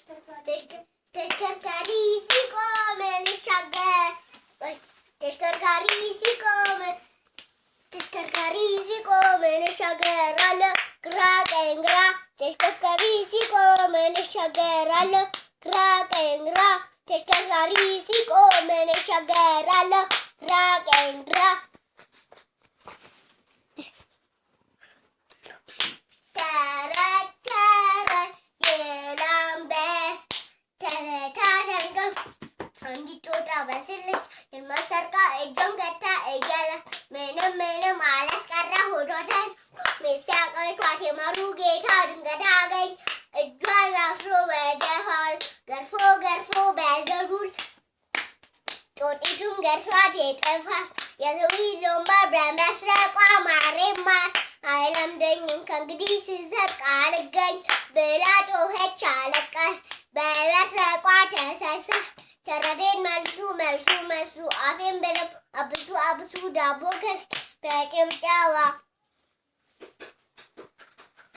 ተሽከርካሪ ሲቆም ልሻገር ተሽከርካሪ ሲቆም እንሻገራለን ግራ ቀኝ ግራ ተሽከርካሪ ሲቆም እንሻገራለን ግራ ቀኝ ግራ ተሽከርካሪ ሲቆም እንሻገራለን ግራ ቀኝ ግራ አንዲት ጦጣ በስልች የማሰርቃ እጇን ገታ እያለ ምንም አላስቀረ ሆዷታል ሚስያቀቷት የማሩ ጌታ ድንገት አገኝ እጇን አስሮ በደፋል ገርፎ በዘሩል ጦጢቱም ገርፏት ይጠፋል የሰውየውን ብረት መስረቋ ማሬማር አይለምደኝም ከእንግዲህ ስሰርቅ አልገኝ ብላ ጮኸች አለቀስ በመስረቋ ተሰሳ ተረዴን መልሱ አፌን በደም አብሱ ዳቦ ገር በጭብጨባ